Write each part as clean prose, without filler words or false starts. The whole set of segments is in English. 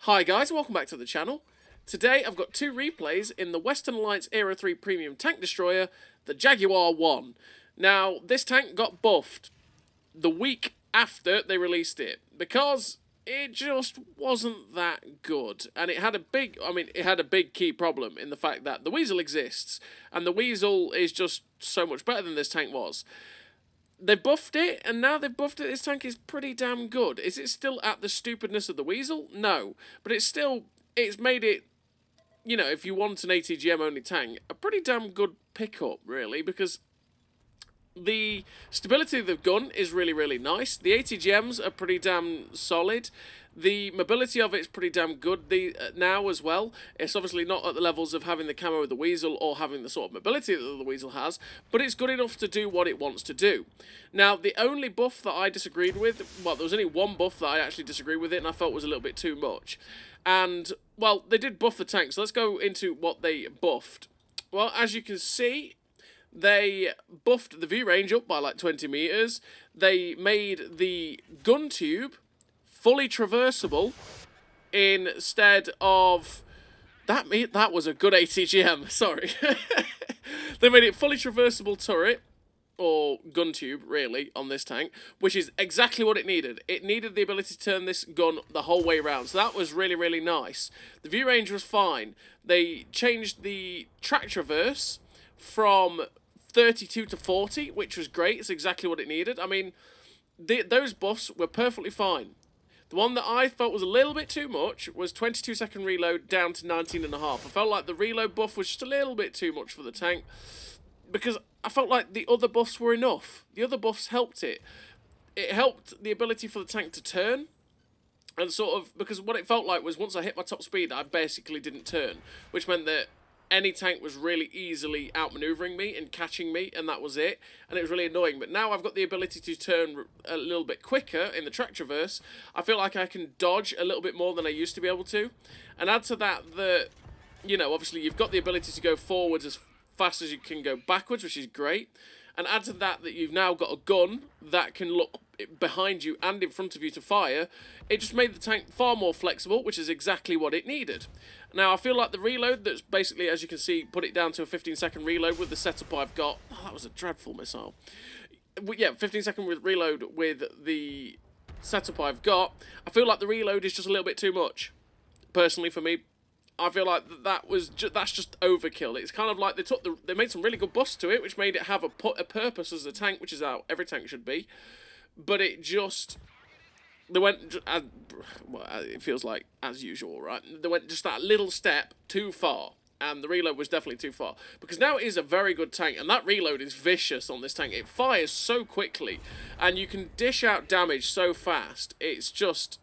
Hi guys, welcome back to the channel. Today I've got two replays in the Western Alliance Era 3 Premium Tank Destroyer, the Jaguar 1. Now, this tank got buffed the week after they released it, because it just wasn't that good. And it had a big key problem in the fact that the Weasel exists, and the Weasel is just so much better than this tank was. They buffed it, and now they've buffed it. This tank is pretty damn good. Is it still at the stupidness of the Weasel? No. But it's made it, you know, if you want an ATGM-only tank, a pretty damn good pickup, really, because the stability of the gun is really, really nice. The ATGMs are pretty damn solid. The mobility of it is pretty damn good now as well. It's obviously not at the levels of having the camo of the Weasel or having the sort of mobility that the Weasel has, but it's good enough to do what it wants to do. Now, the only buff that I disagreed with, well, there was only one buff that I actually disagreed with it and I felt was a little bit too much. And, well, they did buff the tank, so let's go into what they buffed. Well, as you can see, they buffed the view range up by like 20 meters. They made the gun tube fully traversable instead of that was a good ATGM, sorry. They made it fully traversable turret, or gun tube, really, on this tank, which is exactly what it needed. It needed the ability to turn this gun the whole way around, so that was really, really nice. The view range was fine. They changed the track traverse from 32 to 40, which was great. It's exactly what it needed. I mean, those buffs were perfectly fine. The one that I felt was a little bit too much was 22-second reload down to 19.5. I felt like the reload buff was just a little bit too much for the tank, because I felt like the other buffs were enough. The other buffs helped it. It helped the ability for the tank to turn, and sort of, because what it felt like was once I hit my top speed, I basically didn't turn, which meant that any tank was really easily outmaneuvering me and catching me, and that was it. And it was really annoying. But now I've got the ability to turn a little bit quicker in the track traverse. I feel like I can dodge a little bit more than I used to be able to. And add to that, you know, obviously you've got the ability to go forwards as fast as you can go backwards, which is great. And add to that you've now got a gun that can look behind you and in front of you to fire. It just made the tank far more flexible, which is exactly what it needed. Now, I feel like the reload, that's basically, as you can see, put it down to a 15-second reload with the setup I've got. Oh, that was a dreadful missile. Yeah, 15-second reload with the setup I've got. I feel like the reload is just a little bit too much, personally, for me. I feel like that's just overkill. It's kind of like they made some really good buffs to it, which made it have a purpose as a tank, which is how every tank should be. But it just, they went, well, it feels like as usual, right? They went just that little step too far, and the reload was definitely too far. Because now it is a very good tank, and that reload is vicious on this tank. It fires so quickly, and you can dish out damage so fast. It's just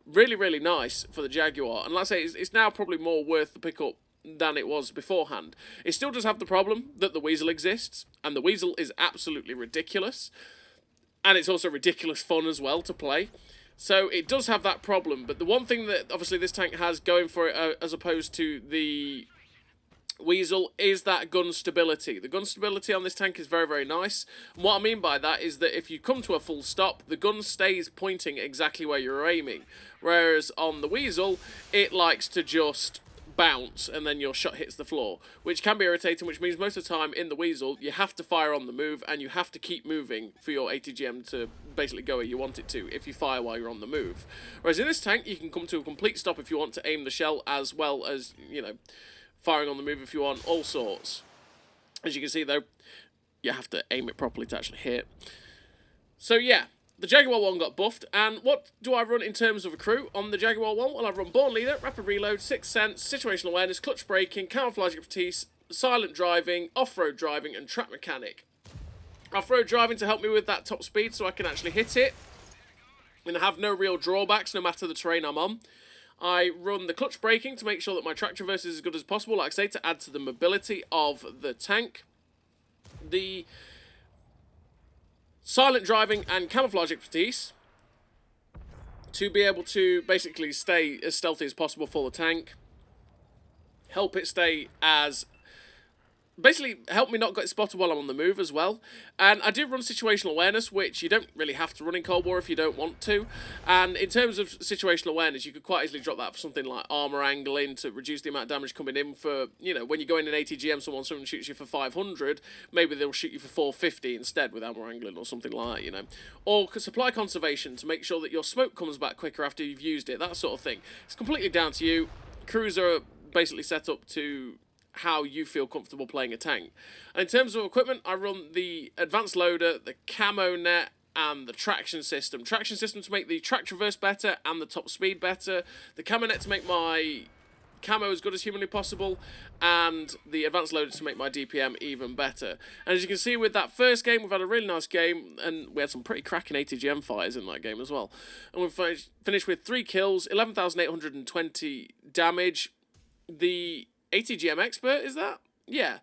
really, really nice for the Jaguar. And like I say, it's now probably more worth the pickup than it was beforehand. It still does have the problem that the Weasel exists, and the Weasel is absolutely ridiculous. And it's also ridiculous fun as well to play. So it does have that problem. But the one thing that obviously this tank has going for it as opposed to the Weasel is that gun stability. The gun stability on this tank is very, very nice. And what I mean by that is that if you come to a full stop, the gun stays pointing exactly where you're aiming. Whereas on the Weasel, it likes to just bounce and then your shot hits the floor, which can be irritating, which means most of the time in the Weasel you have to fire on the move and you have to keep moving for your ATGM to basically go where you want it to if you fire while you're on the move. Whereas in this tank you can come to a complete stop if you want to aim the shell, as well as, you know, firing on the move if you want, all sorts. As you can see though, you have to aim it properly to actually hit. So yeah, the Jaguar 1 got buffed, and what do I run in terms of a crew on the Jaguar 1? Well, I run Born Leader, Rapid Reload, Sixth Sense, Situational Awareness, Clutch Braking, Camouflage Expertise, Silent Driving, Off-Road Driving, and Track Mechanic. Off-Road Driving to help me with that top speed so I can actually hit it and have no real drawbacks no matter the terrain I'm on. I run the Clutch Braking to make sure that my track traverse is as good as possible, like I say, to add to the mobility of the tank. The Silent Driving and Camouflage Expertise to be able to basically stay as stealthy as possible for the tank. Help it stay as basically help me not get spotted while I'm on the move as well. And I do run situational awareness, which you don't really have to run in Cold War if you don't want to. And in terms of situational awareness, you could quite easily drop that for something like armor angling to reduce the amount of damage coming in for, you know, when you go in an ATGM, someone shoots you for 500, maybe they'll shoot you for 450 instead with armor angling or something like that, you know. Or supply conservation to make sure that your smoke comes back quicker after you've used it, that sort of thing. It's completely down to you. Crews are basically set up to how you feel comfortable playing a tank. And in terms of equipment, I run the advanced loader, the camo net, and the traction system. Traction system to make the track traverse better and the top speed better. The camo net to make my camo as good as humanly possible, and the advanced loader to make my DPM even better. And as you can see with that first game, we've had a really nice game, and we had some pretty cracking ATGM fighters in that game as well. And we've finished with 3 kills, 11,820 damage. The ATGM expert, is that? Yeah.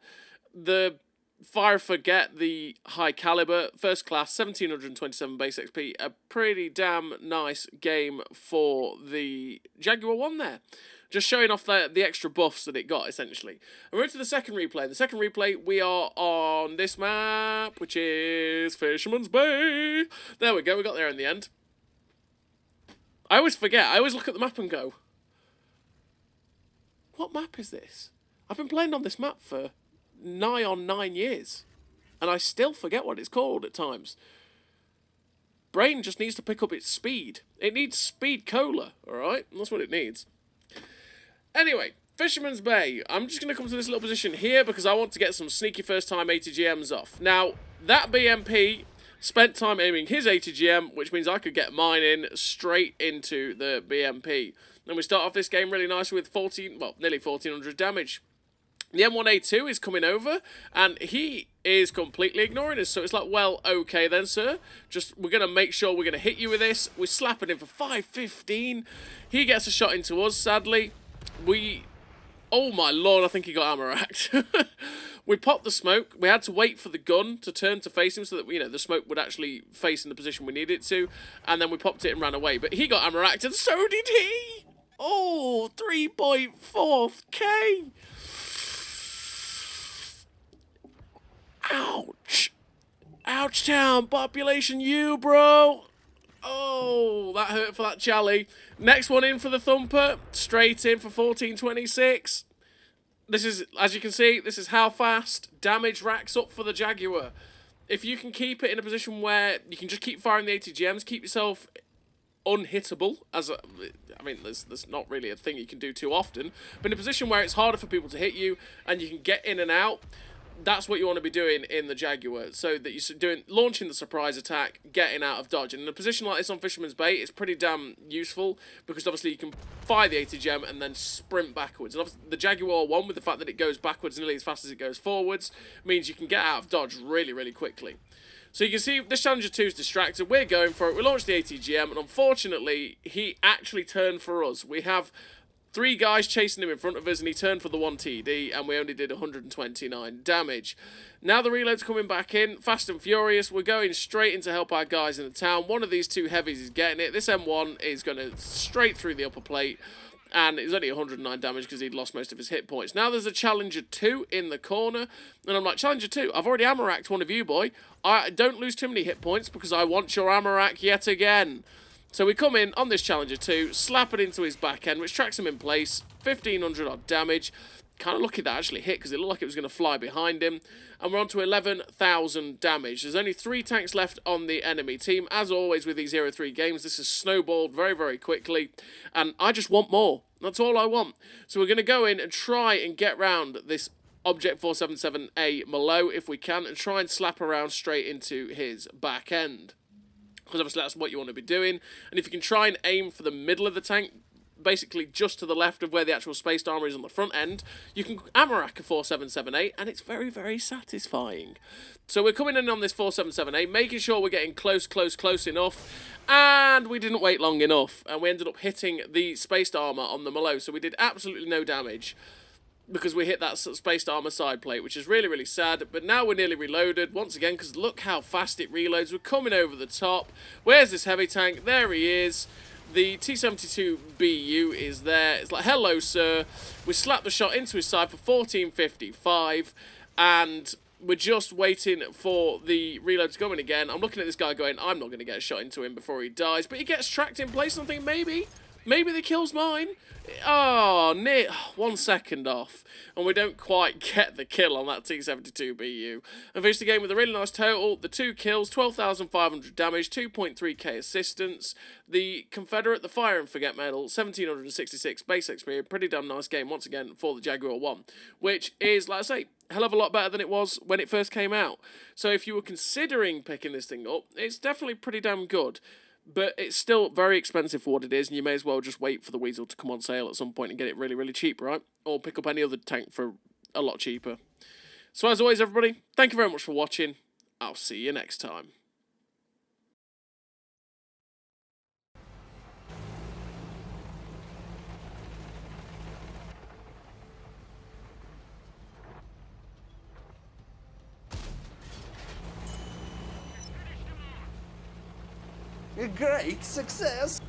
The Fire Forget, the high caliber, first class, 1727 base XP. A pretty damn nice game for the Jaguar 1 there. Just showing off the extra buffs that it got, essentially. And we're into the second replay. The second replay, we are on this map, which is Fisherman's Bay. There we go, we got there in the end. I always forget. I always look at the map and go, what map is this? I've been playing on this map for nigh on 9 years, and I still forget what it's called at times. Brain just needs to pick up its speed. It needs speed cola, alright? That's what it needs. Anyway, Fisherman's Bay. I'm just going to come to this little position here because I want to get some sneaky first-time ATGMs off. Now, that BMP spent time aiming his ATGM, which means I could get mine in straight into the BMP. And we start off this game really nice with nearly 1,400 damage. The M1A2 is coming over, and he is completely ignoring us. So it's like, well, okay then, sir. We're going to make sure we're going to hit you with this. We're slapping him for 515. He gets a shot into us, sadly. Oh my lord, I think he got armor-racked. We popped the smoke. We had to wait for the gun to turn to face him so that, you know, the smoke would actually face in the position we needed it to. And then we popped it and ran away. But he got armor-racked, and so did he. Oh, 3.4k. Ouch. Ouch town. Population U, bro. Oh, that hurt for that Charlie. Next one in for the thumper. Straight in for 1426. This is, as you can see, this is how fast damage racks up for the Jaguar. If you can keep it in a position where you can just keep firing the ATGMs, keep yourself unhittable, I mean, there's not really a thing you can do too often, but in a position where it's harder for people to hit you and you can get in and out, that's what you want to be doing in the Jaguar, so that you're launching the surprise attack, getting out of dodge. And in a position like this on Fisherman's Bay, it's pretty damn useful, because obviously you can fire the ATGM and then sprint backwards. And obviously the Jaguar 1, with the fact that it goes backwards nearly as fast as it goes forwards, means you can get out of dodge really, really quickly. So you can see this Challenger 2 is distracted. We're going for it. We launched the ATGM, and unfortunately, he actually turned for us. We have 3 guys chasing him in front of us, and he turned for the 1 TD, and we only did 129 damage. Now the reload's coming back in, fast and furious. We're going straight in to help our guys in the town. One of these 2 heavies is getting it. This M1 is going to straight through the upper plate, and it was only 109 damage because he'd lost most of his hit points. Now there's a Challenger 2 in the corner, and I'm like, Challenger 2, I've already ammo-racked one of you, boy. I don't lose too many hit points because I want your ammo-rack yet again. So we come in on this Challenger 2, slap it into his back end, which tracks him in place, 1,500 odd damage. Kind of lucky that actually hit because it looked like it was going to fly behind him. And we're on to 11,000 damage. There's only 3 tanks left on the enemy team. As always with these 0-3 games, this has snowballed very, very quickly. And I just want more. That's all I want. So we're going to go in and try and get round this Object 477A Malo if we can, and try and slap around straight into his back end. Because obviously that's what you want to be doing. And if you can try and aim for the middle of the tank, basically just to the left of where the actual spaced armor is on the front end, you can ammo-rack a 4778, and it's very, very satisfying. So we're coming in on this 4778, making sure we're getting close enough, and we didn't wait long enough, and we ended up hitting the spaced armor on the Malo, so we did absolutely no damage, because we hit that spaced armor side plate, which is really, really sad. But now we're nearly reloaded once again, because look how fast it reloads. We're coming over the top. Where's this heavy tank? There he is. The T-72BU is there. It's like, hello, sir. We slap the shot into his side for 1455. and we're just waiting for the reload to come in again. I'm looking at this guy going, I'm not going to get a shot into him before he dies. But he gets tracked in place, and I think maybe the kill's mine. Oh, near 1 second off. And we don't quite get the kill on that T-72BU. And finished the game with a really nice total. The 2 kills, 12,500 damage, 2.3k assistance. The Confederate, the Fire and Forget medal, 1,766 base experience. Pretty damn nice game once again for the Jaguar 1. Which is, like I say, a hell of a lot better than it was when it first came out. So if you were considering picking this thing up, it's definitely pretty damn good. But it's still very expensive for what it is, and you may as well just wait for the Weasel to come on sale at some point and get it really, really cheap, right? Or pick up any other tank for a lot cheaper. So as always, everybody, thank you very much for watching. I'll see you next time. A great success!